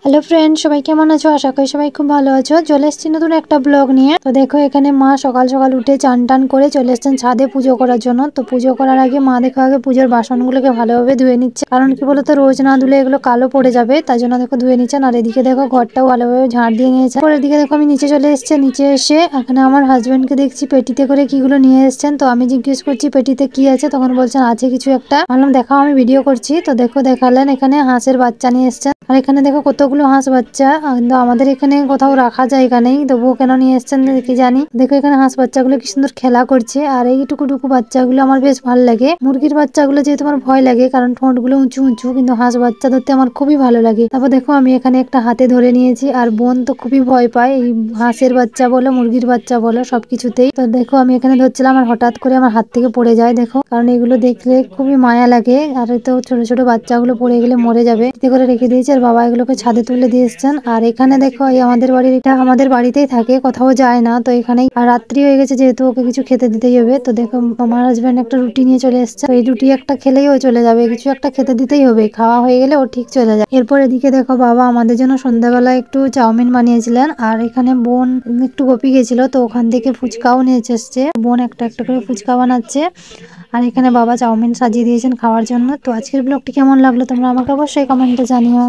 Hello friend, সবাই কেমন আছো? আশা করি সবাই খুব ভালো আছো। চলে এসেছি নতুন একটা ব্লগ নিয়ে। তো দেখো এখানে মা সকাল সকাল উঠে চান টান করে চলে এসেছেন ছাদে পুজো করার জন্য। তো পুজো করার আগে মা দেখো আগে পুজোর বাসনগুলোকে ভালোভাবে ধুয়ে নিচ্ছে, কারণ কি বলতো রোজ না ধুলে এগুলো কালো পড়ে যাবে, তাই জন্য দেখো ধুয়ে নিচ্ছেন। আর এদিকে দেখো ঘরটাও ভালোভাবে ঝাড় দিয়ে নিয়েছে। পরের দিকে দেখো আমি নিচে চলে এসেছি। নিচে এসে এখানে আমার হাজবেন্ডকে দেখছি পেটিতে করে কিগুলো নিয়ে এসেছেন। তো আমি জিজ্ঞেস করছি পেটিতে কি আছে, তখন বলছেন আছে কিছু একটা। ভাবলাম দেখাও, আমি ভিডিও করছি। তো দেখো দেখালেন এখানে হাঁসের বাচ্চা নিয়ে এসেছেন। আর এখানে দেখো কতগুলো হাঁস বাচ্চা, কিন্তু আমাদের এখানে কোথাও রাখা জায়গা নেই, তবুও কেন নিয়ে এসেছেন কি জানি। দেখো এখানে হাঁস বাচ্চাগুলো কি সুন্দর খেলা করছে। আর এইটুকু টুকু বাচ্চাগুলো আমার বেশ ভালো লাগে। মুরগির বাচ্চাগুলো যেহেতু আমার ভয় লাগে, কারণ ঠোঁটগুলো উঁচু উঁচু, কিন্তু হাঁস বাচ্চা ধরতে আমার খুবই ভালো লাগে। তারপর দেখো আমি এখানে একটা হাতে ধরে নিয়েছি। আর বোন তো খুবই ভয় পায় এই হাঁসের বাচ্চা বলো মুরগির বাচ্চা বলো সবকিছুতেই। তো দেখো আমি এখানে ধরছিলাম, আর হঠাৎ করে আমার হাত থেকে পড়ে যায়। দেখো কারণ এগুলো দেখলে খুবই মায়া লাগে। আর তো ছোট ছোট বাচ্চাগুলো পড়ে গেলে মরে যাবে, এতে করে রেখে দিয়েছে। আর বাবা এগুলোকে ছাদে তুলে দিয়ে এসছেন। আর এখানে দেখো এই আমাদের বাড়ির, এটা আমাদের বাড়িতেই থাকে, কোথাও যায় না। তো এখানেই, আর রাত্রি হয়ে গেছে যেহেতু ওকে কিছু খেতে দিতেই হবে। তো দেখো আমার হাজব্যান্ড একটা রুটি নিয়ে চলে এসছে। এই রুটি একটা খেলেই ও চলে যাবে, কিছু একটা খেতে দিতেই হবে, খাওয়া হয়ে গেলে ও ঠিক চলে যায়। এরপর এদিকে দেখো বাবা আমাদের জন্য সন্ধ্যাবেলা একটু চাউমিন বানিয়েছিলেন। আর এখানে বোন একটু গোপী গেছিল, তো ওখান থেকে ফুচকাও নিয়ে এসছে। বোন একটা একটা করে ফুচকা বানাচ্ছে। আর এখানে বাবা চাউমিন সাজিয়ে দিয়েছেন খাওয়ার জন্য। তো আজকের ব্লগটি কেমন লাগলো তোমরা আমাকে অবশ্যই কমেন্টে জানিও।